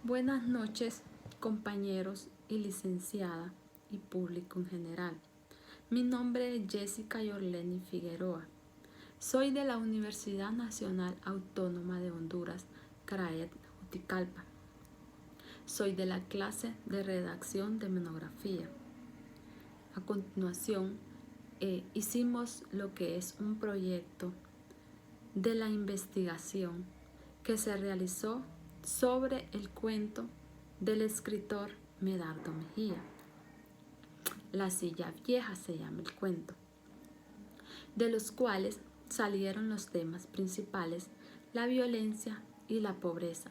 Buenas noches, compañeros y licenciada y público en general. Mi nombre es Jessica Yorleni Figueroa. Soy de la Universidad Nacional Autónoma de Honduras, CRAED, Juticalpa. Soy de la clase de redacción de monografía. A continuación, hicimos lo que es un proyecto de la investigación que se realizó sobre el cuento del escritor Medardo Mejía. La silla vieja se llama el cuento, de los cuales salieron los temas principales, la violencia y la pobreza.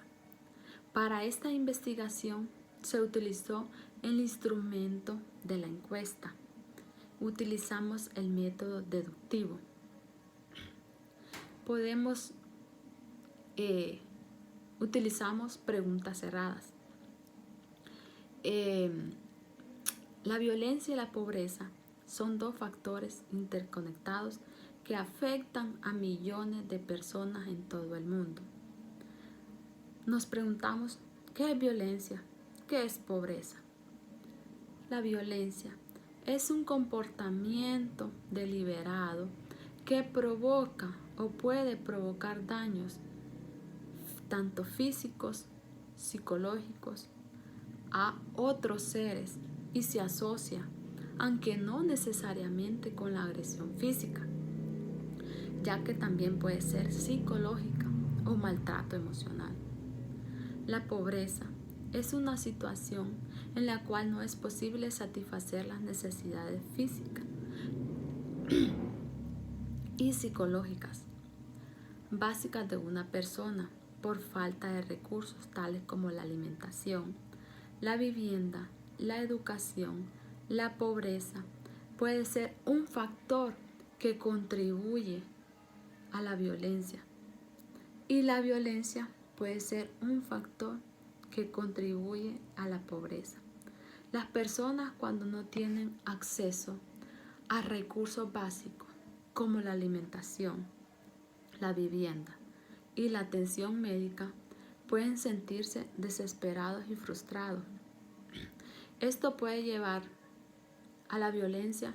Para esta investigación se utilizó el instrumento de la encuesta. Utilizamos el método deductivo. Utilizamos preguntas cerradas. La violencia y la pobreza son dos factores interconectados que afectan a millones de personas en todo el mundo. Nos preguntamos, ¿qué es violencia? ¿Qué es pobreza? La violencia es un comportamiento deliberado que provoca o puede provocar daños tanto físicos, psicológicos, a otros seres y se asocia, aunque no necesariamente con la agresión física, ya que también puede ser psicológica o maltrato emocional. La pobreza es una situación en la cual no es posible satisfacer las necesidades físicas y psicológicas básicas de una persona por falta de recursos tales como la alimentación, la vivienda, la educación. La pobreza puede ser un factor que contribuye a la violencia y la violencia puede ser un factor que contribuye a la pobreza. Las personas cuando no tienen acceso a recursos básicos como la alimentación, la vivienda y la atención médica pueden sentirse desesperados y frustrados. Esto puede llevar a la violencia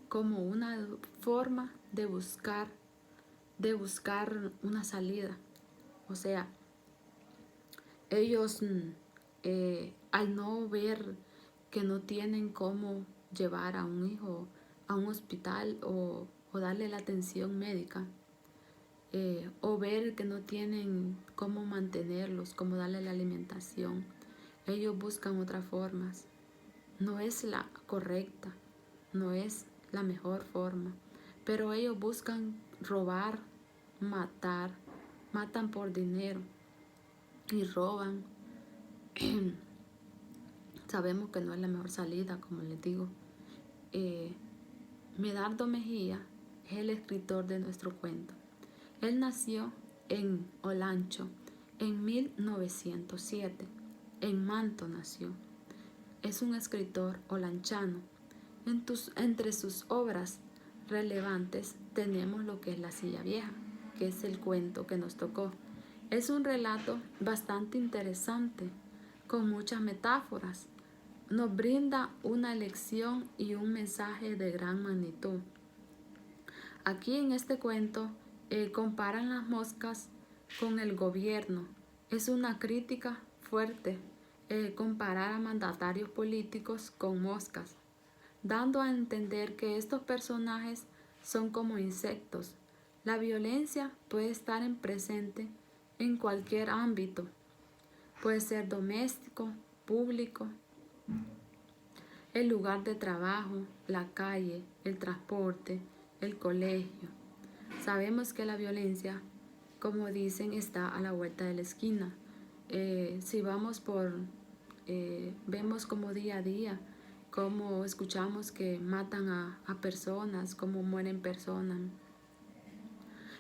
como una forma de buscar una salida. O sea, ellos al no ver que no tienen cómo llevar a un hijo a un hospital o darle la atención médica, o ver que no tienen cómo mantenerlos, cómo darle la alimentación, ellos buscan otras formas. No es la correcta, no es la mejor forma, pero ellos buscan robar, matar, matan por dinero y roban. Sabemos que no es la mejor salida, como les digo. Medardo Mejía es el escritor de nuestro cuento. Él nació en Olancho en 1907. En Manto nació. Es un escritor olanchano. Entre sus obras relevantes tenemos lo que es La silla vieja, que es el cuento que nos tocó. Es un relato bastante interesante, con muchas metáforas. Nos brinda una lección y un mensaje de gran magnitud. Aquí en este cuento comparan las moscas con el gobierno. Es una crítica fuerte comparar a mandatarios políticos con moscas, dando a entender que estos personajes son como insectos. La violencia puede estar presente en cualquier ámbito. Puede ser doméstico, público, el lugar de trabajo, la calle, el transporte, el colegio. Sabemos que la violencia, como dicen, está a la vuelta de la esquina. Si vamos vemos como día a día, como escuchamos que matan a personas, como mueren personas.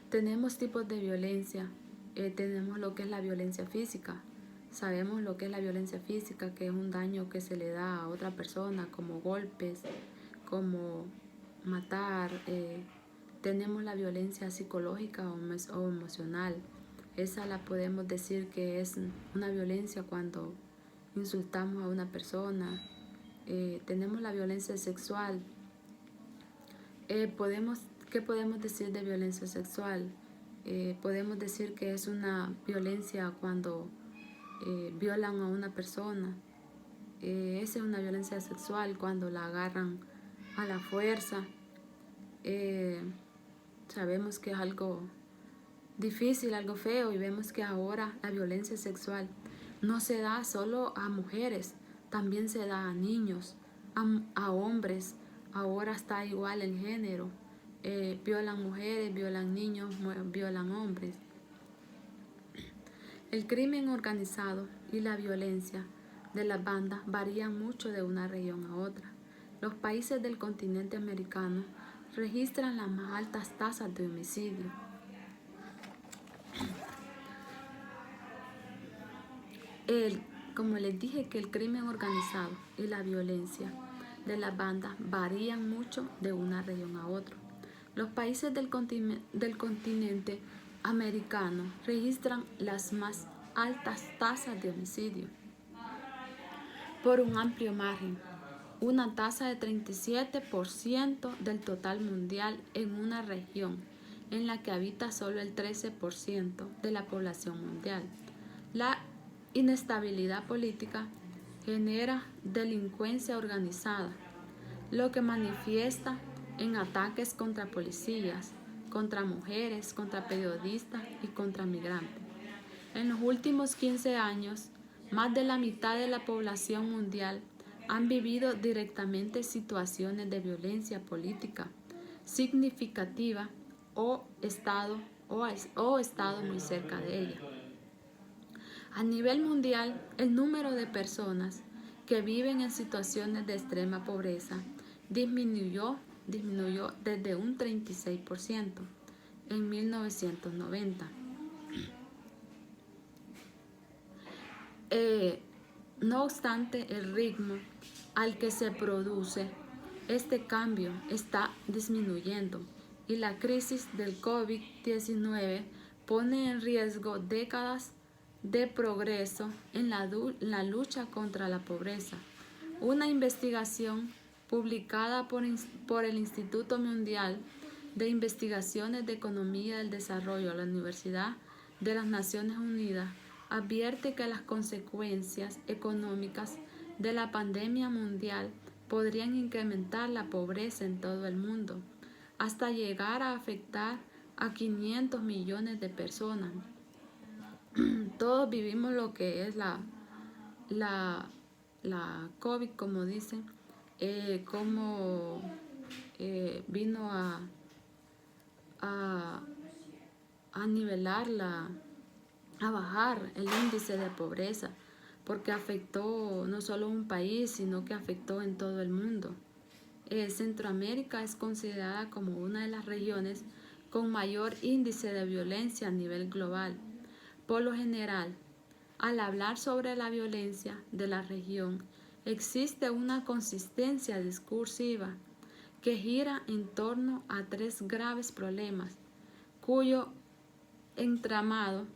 Tenemos tipos de violencia. Tenemos lo que es la violencia física. Sabemos lo que es la violencia física, que es un daño que se le da a otra persona, como golpes, como matar. Tenemos la violencia psicológica o emocional. Esa la podemos decir que es una violencia cuando insultamos a una persona. Tenemos la violencia sexual. ¿Qué podemos decir de violencia sexual? Podemos decir que es una violencia cuando violan a una persona. Esa es una violencia sexual cuando la agarran a la fuerza. Sabemos que es algo difícil, algo feo, y vemos que ahora la violencia sexual no se da solo a mujeres, también se da a niños, a hombres. Ahora está igual el género. Violan mujeres, violan niños, violan hombres. El crimen organizado y la violencia de las bandas varían mucho de una región a otra. Los países del continente americano registran las más altas tasas de homicidio. Como les dije, que el crimen organizado y la violencia de las bandas varían mucho de una región a otra. Los países del continente americano registran las más altas tasas de homicidio por un amplio margen, una tasa de 37% del total mundial en una región en la que habita solo el 13% de la población mundial. La inestabilidad política genera delincuencia organizada, lo que manifiesta en ataques contra policías, contra mujeres, contra periodistas y contra migrantes. En los últimos 15 años, más de la mitad de la población mundial han vivido directamente situaciones de violencia política significativa o estado muy cerca de ella. A nivel mundial, el número de personas que viven en situaciones de extrema pobreza disminuyó desde un 36% en 1990. No obstante, el ritmo al que se produce este cambio está disminuyendo, y la crisis del COVID-19 pone en riesgo décadas de progreso en la lucha contra la pobreza. Una investigación publicada por el Instituto Mundial de Investigaciones de Economía del Desarrollo de la Universidad de las Naciones Unidas advierte que las consecuencias económicas de la pandemia mundial podrían incrementar la pobreza en todo el mundo, hasta llegar a afectar a 500 millones de personas. Todos vivimos lo que es la COVID, como dicen, cómo vino a nivelar, a bajar el índice de pobreza, porque afectó no solo un país, sino que afectó en todo el mundo. Centroamérica es considerada como una de las regiones con mayor índice de violencia a nivel global. Por lo general, al hablar sobre la violencia de la región, existe una consistencia discursiva que gira en torno a tres graves problemas, cuyo entramado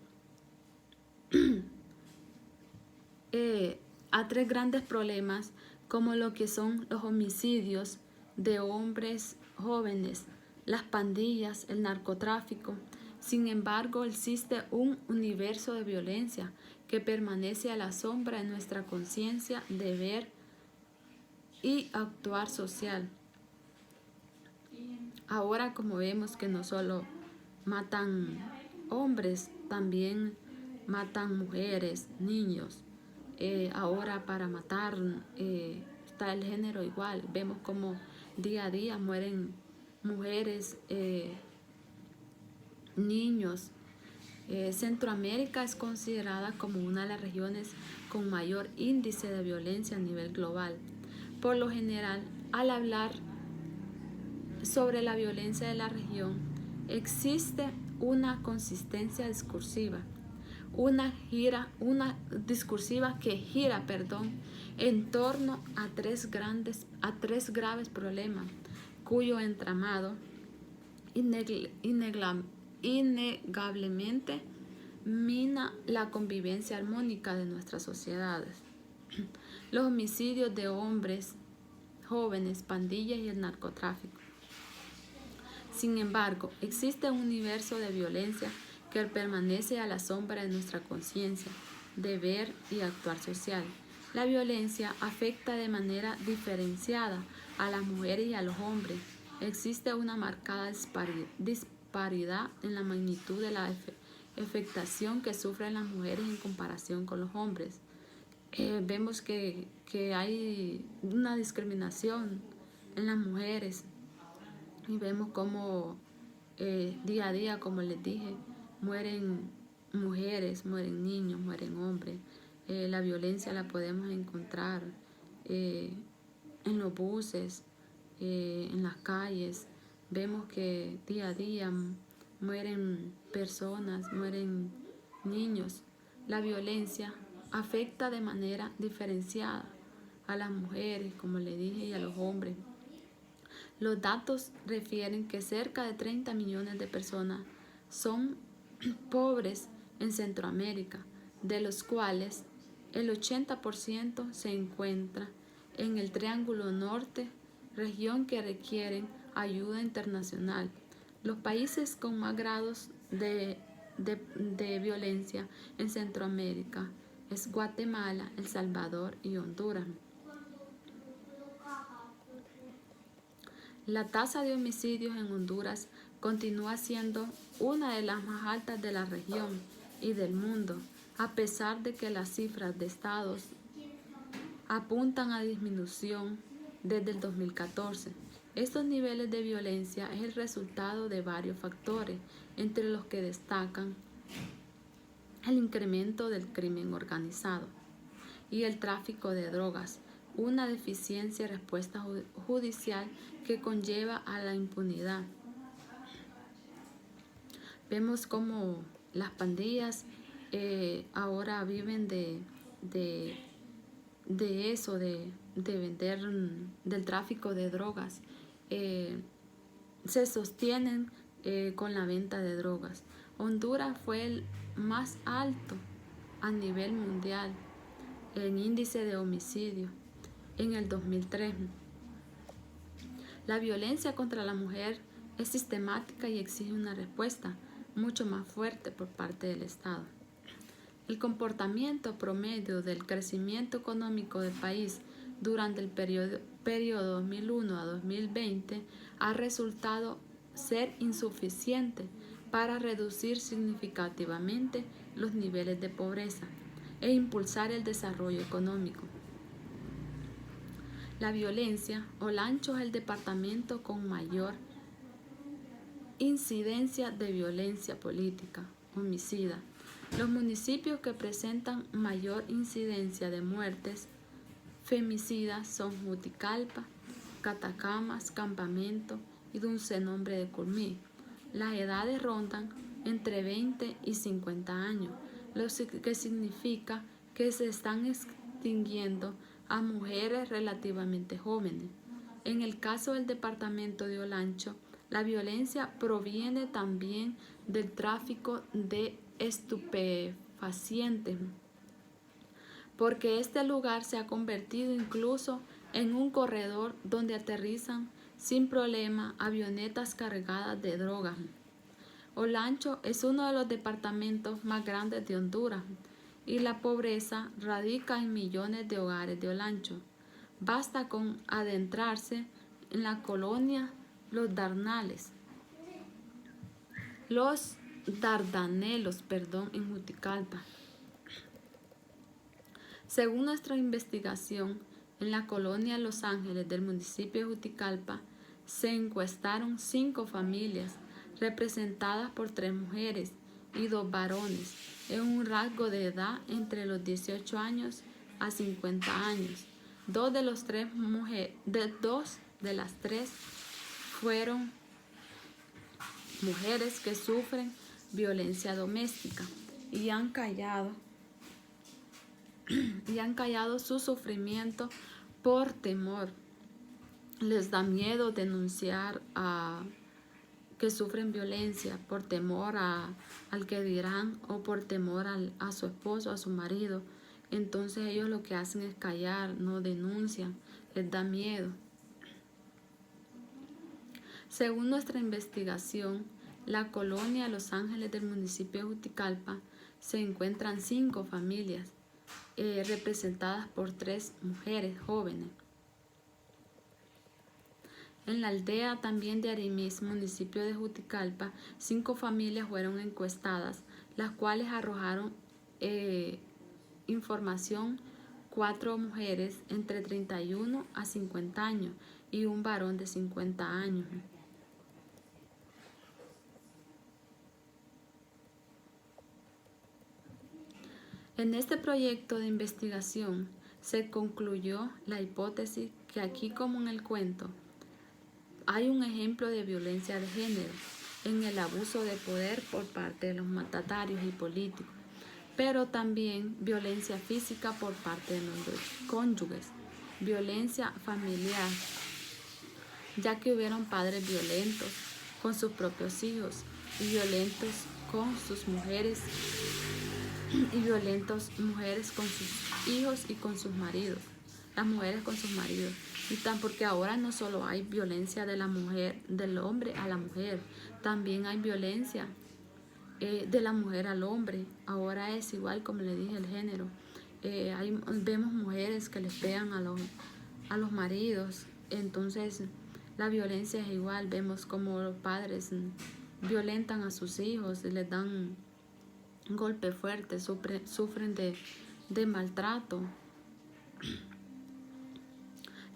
a tres grandes problemas, como lo que son los homicidios de hombres jóvenes, las pandillas, el narcotráfico. Sin embargo, existe un universo de violencia que permanece a la sombra de nuestra conciencia, deber y actuar social. Ahora, como vemos que no solo matan hombres, también matan mujeres, niños. Ahora para matar está el género igual. Vemos como día a día mueren mujeres, niños. Centroamérica es considerada como una de las regiones con mayor índice de violencia a nivel global. Por lo general, al hablar sobre la violencia de la región, existe una consistencia discursiva, una discursiva que gira, en torno a tres graves problemas, cuyo entramado innegablemente mina la convivencia armónica de nuestras sociedades. Los homicidios de hombres, jóvenes, pandillas y el narcotráfico. Sin embargo, existe un universo de violencia que permanece a la sombra de nuestra conciencia, deber y actuar social. La violencia afecta de manera diferenciada a las mujeres y a los hombres. Existe una marcada disparidad en la magnitud de la afectación que sufren las mujeres en comparación con los hombres. Vemos que hay una discriminación en las mujeres y vemos como día a día, como les dije, mueren mujeres, mueren niños, mueren hombres. La violencia la podemos encontrar en los buses, en las calles. Vemos que día a día mueren personas, mueren niños. La violencia afecta de manera diferenciada a las mujeres, como le dije, y a los hombres. Los datos refieren que cerca de 30 millones de personas son pobres en Centroamérica, de los cuales el 80% se encuentra en el Triángulo Norte, región que requieren ayuda internacional. Los países con más grados de violencia en Centroamérica es Guatemala, El Salvador y Honduras. La tasa de homicidios en Honduras continúa siendo una de las más altas de la región y del mundo, a pesar de que las cifras de estados apuntan a disminución desde el 2014. Estos niveles de violencia es el resultado de varios factores, entre los que destacan el incremento del crimen organizado y el tráfico de drogas, una deficiencia respuesta judicial que conlleva a la impunidad. Vemos como las pandillas ahora viven de eso, de vender, del tráfico de drogas. Se sostienen con la venta de drogas. Honduras fue el más alto a nivel mundial en índice de homicidio en el 2003. La violencia contra la mujer es sistemática y exige una respuesta mucho más fuerte por parte del Estado. El comportamiento promedio del crecimiento económico del país durante el periodo 2001 a 2020 ha resultado ser insuficiente para reducir significativamente los niveles de pobreza e impulsar el desarrollo económico. La violencia, Olancho es el departamento con mayor incidencia de violencia política, homicida. Los municipios que presentan mayor incidencia de muertes femicidas son Juticalpa, Catacamas, Campamento y Dulce Nombre de Curmí. Las edades rondan entre 20 y 50 años, lo que significa que se están extinguiendo a mujeres relativamente jóvenes. En el caso del departamento de Olancho, la violencia proviene también del tráfico de estupefacientes, porque este lugar se ha convertido incluso en un corredor donde aterrizan sin problema avionetas cargadas de drogas. Olancho es uno de los departamentos más grandes de Honduras y la pobreza radica en millones de hogares de Olancho. Basta con adentrarse en la colonia Los Dardanelos, en Juticalpa. Según nuestra investigación, en la colonia Los Ángeles del municipio de Juticalpa se encuestaron 5 familias representadas por 3 mujeres y 2 varones en un rango de edad entre los 18 años a 50 años. Dos de las tres fueron mujeres que sufren violencia doméstica y han callado su sufrimiento por temor. Les da miedo denunciar que sufren violencia por temor al que dirán o por temor a su esposo, a su marido. Entonces ellos lo que hacen es callar, no denuncian, les da miedo. Según nuestra investigación, la colonia Los Ángeles del municipio de Juticalpa se encuentran 5 familias representadas por 3 mujeres jóvenes. En la aldea también de Arimis, municipio de Juticalpa, 5 familias fueron encuestadas, las cuales arrojaron información: 4 mujeres entre 31 a 50 años y un varón de 50 años. En este proyecto de investigación se concluyó la hipótesis que aquí, como en el cuento, hay un ejemplo de violencia de género en el abuso de poder por parte de los mandatarios y políticos, pero también violencia física por parte de los cónyuges, violencia familiar, ya que hubieron padres violentos con sus propios hijos y violentos con sus mujeres y violentos mujeres con sus hijos y con sus maridos, las mujeres con sus maridos. Y tan porque ahora no solo hay violencia de la mujer, del hombre a la mujer, también hay violencia de la mujer al hombre. Ahora es igual, como le dije, el género. Vemos mujeres que les pegan a los maridos. Entonces la violencia es igual. Vemos como los padres violentan a sus hijos, les dan golpes fuertes, sufren de maltrato.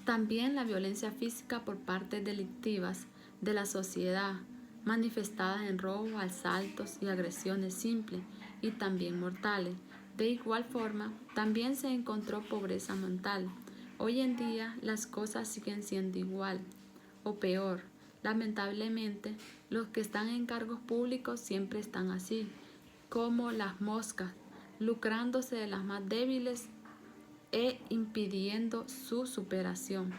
También la violencia física por partes delictivas de la sociedad, manifestadas en robos, asaltos y agresiones simples y también mortales. De igual forma, también se encontró pobreza mental. Hoy en día las cosas siguen siendo igual o peor. Lamentablemente, los que están en cargos públicos siempre están así, como las moscas, lucrándose de las más débiles e impidiendo su superación.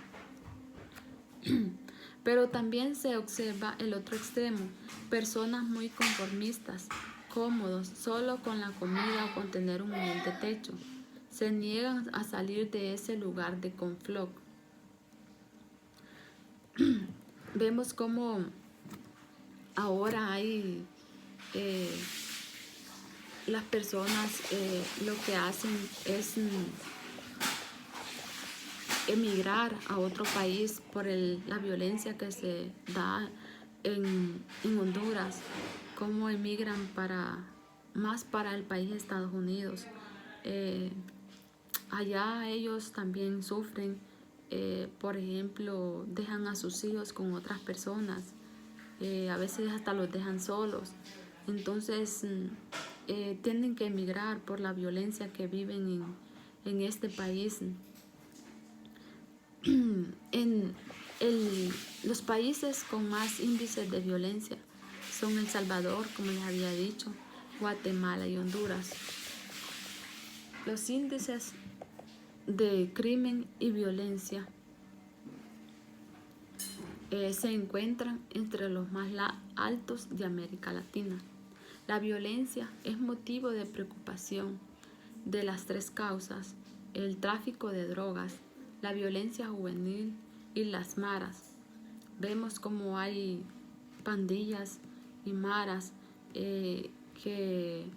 Pero también se observa el otro extremo, personas muy conformistas, cómodos solo con la comida o con tener un humilde techo. Se niegan a salir de ese lugar de confort. Vemos cómo ahora hay las personas lo que hacen es emigrar a otro país por la violencia que se da en Honduras, cómo emigran más para el país de Estados Unidos. Allá ellos también sufren, por ejemplo, dejan a sus hijos con otras personas, a veces hasta los dejan solos. Entonces tienen que emigrar por la violencia que viven en este país. Los países con más índices de violencia son El Salvador, como les había dicho, Guatemala y Honduras. Los índices de crimen y violencia se encuentran entre los más altos de América Latina. La violencia es motivo de preocupación de las 3 causas: el tráfico de drogas, la violencia juvenil y las maras. Vemos como hay pandillas y maras que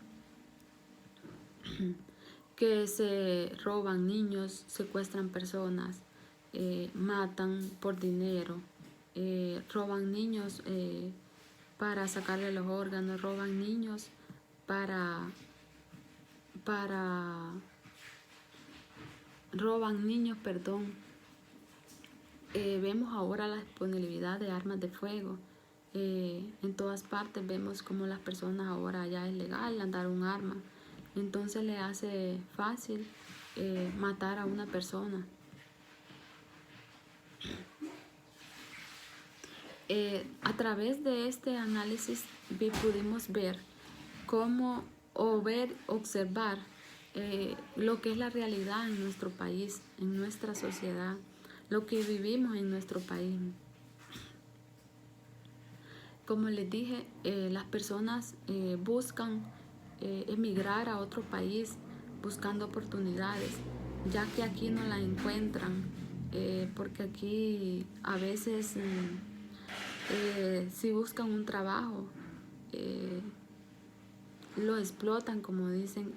se roban niños, secuestran personas, matan por dinero, roban niños para sacarle los órganos, roban niños vemos ahora la disponibilidad de armas de fuego. En todas partes vemos como las personas ahora ya es legal andar un arma. Entonces le hace fácil matar a una persona. A través de este análisis pudimos ver observar lo que es la realidad en nuestro país, en nuestra sociedad, lo que vivimos en nuestro país. Como les dije, las personas buscan emigrar a otro país buscando oportunidades, ya que aquí no la encuentran, porque aquí a veces si buscan un trabajo, eh, lo explotan, como dicen,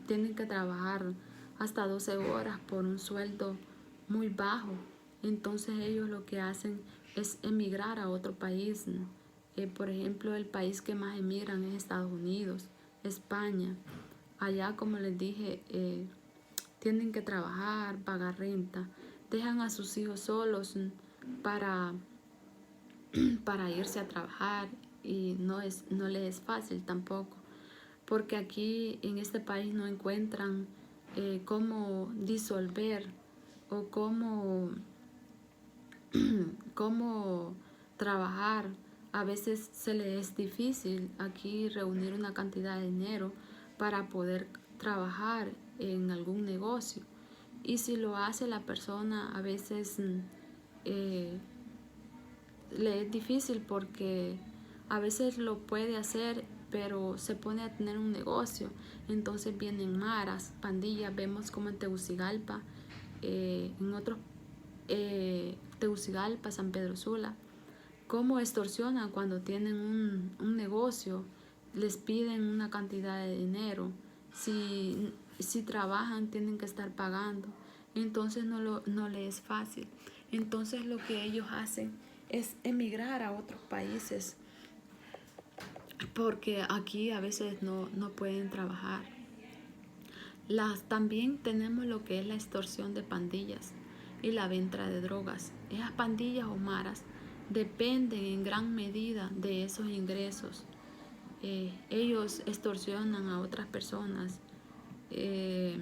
tienen que trabajar hasta 12 horas por un sueldo muy bajo. Entonces ellos lo que hacen es emigrar a otro país. Por ejemplo, el país que más emigran es Estados Unidos, España. Allá, como les dije, tienen que trabajar, pagar renta, dejan a sus hijos solos para, para irse a trabajar y no les es fácil tampoco, porque aquí en este país no encuentran cómo disolver o cómo trabajar. A veces se les es difícil aquí reunir una cantidad de dinero para poder trabajar en algún negocio. Y si lo hace la persona, a veces eh, le es difícil porque a veces lo puede hacer, pero se pone a tener un negocio. Entonces vienen maras, pandillas. Vemos como en Tegucigalpa, en otros, Tegucigalpa, San Pedro Sula, cómo extorsionan cuando tienen un negocio, les piden una cantidad de dinero. Si trabajan tienen que estar pagando, entonces no les es fácil. Entonces lo que ellos hacen es emigrar a otros países, porque aquí a veces no pueden trabajar. También tenemos lo que es la extorsión de pandillas y la venta de drogas. Esas pandillas o maras dependen en gran medida de esos ingresos. Ellos extorsionan a otras personas. eh,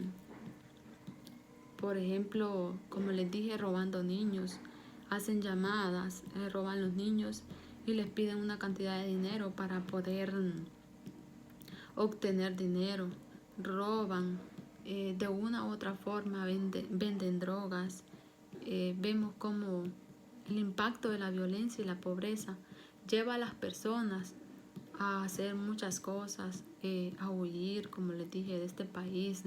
por ejemplo, como les dije, robando niños. Hacen llamadas, roban los niños y les piden una cantidad de dinero para poder obtener dinero. Roban, de una u otra forma venden drogas. Vemos como el impacto de la violencia y la pobreza lleva a las personas a hacer muchas cosas, a huir, como les dije, de este país.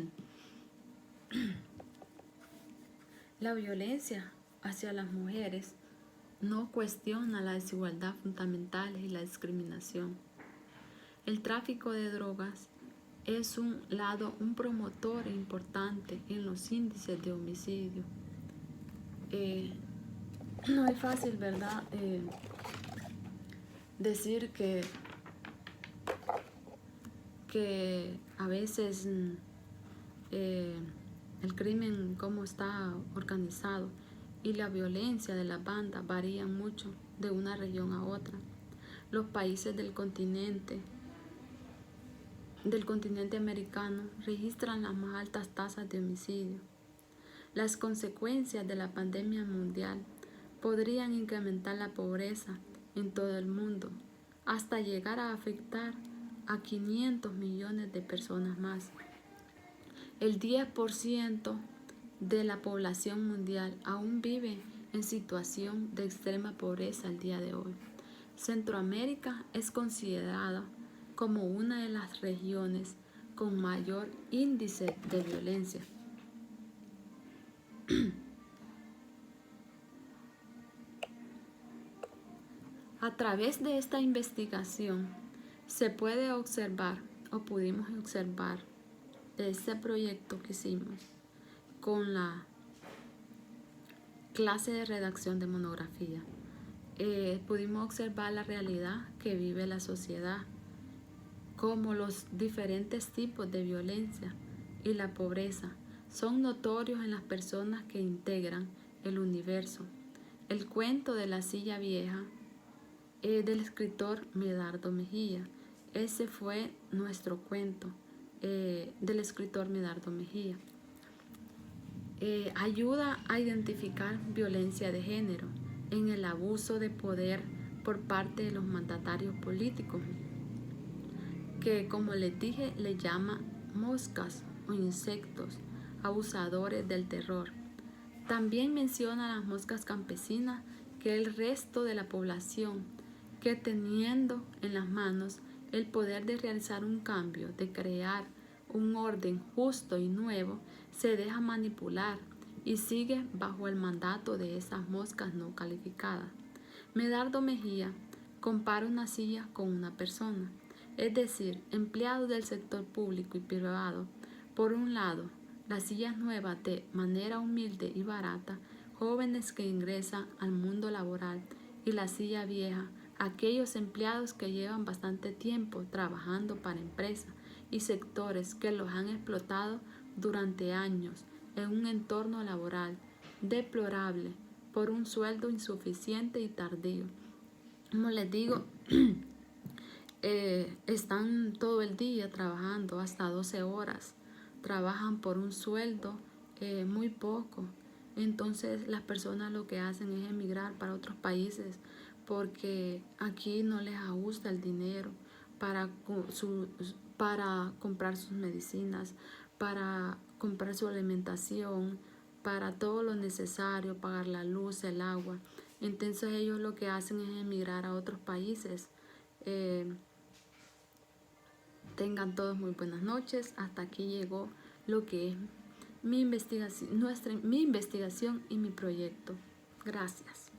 La violencia hacia las mujeres no cuestiona la desigualdad fundamental y la discriminación. El tráfico de drogas es un promotor importante en los índices de homicidio. No es fácil, ¿verdad? Decir que a veces el crimen, cómo está organizado, y la violencia de las bandas varían mucho de una región a otra. Los países del continente americano registran las más altas tasas de homicidio. Las consecuencias de la pandemia mundial podrían incrementar la pobreza en todo el mundo hasta llegar a afectar a 500 millones de personas más. El 10% de la población mundial aún vive en situación de extrema pobreza al día de hoy. Centroamérica es considerada como una de las regiones con mayor índice de violencia. A través de esta investigación se puede observar, o pudimos observar, de este proyecto que hicimos con la clase de redacción de monografía, pudimos observar la realidad que vive la sociedad, como los diferentes tipos de violencia y la pobreza son notorios en las personas que integran el universo. El cuento de la silla vieja del escritor Medardo Mejía. Ese fue nuestro cuento del escritor Medardo Mejía. Ayuda a identificar violencia de género en el abuso de poder por parte de los mandatarios políticos, que, como les dije, le llama moscas o insectos abusadores del terror. También menciona a las moscas campesinas, que el resto de la población que teniendo en las manos el poder de realizar un cambio, de crear un orden justo y nuevo, se deja manipular y sigue bajo el mandato de esas moscas no calificadas. Medardo Mejía compara una silla con una persona, es decir, empleados del sector público y privado. Por un lado, las sillas nuevas de manera humilde y barata, jóvenes que ingresan al mundo laboral, y la silla vieja, aquellos empleados que llevan bastante tiempo trabajando para empresas y sectores que los han explotado durante años en un entorno laboral deplorable por un sueldo insuficiente y tardío. Como les digo, están todo el día trabajando, hasta 12 horas, trabajan por un sueldo muy poco. Entonces las personas lo que hacen es emigrar para otros países porque aquí no les ajusta el dinero para, para comprar sus medicinas, para comprar su alimentación, para todo lo necesario, pagar la luz, el agua. Entonces ellos lo que hacen es emigrar a otros países. Tengan todos muy buenas noches. Hasta aquí llegó lo que es mi investigación y mi proyecto. Gracias.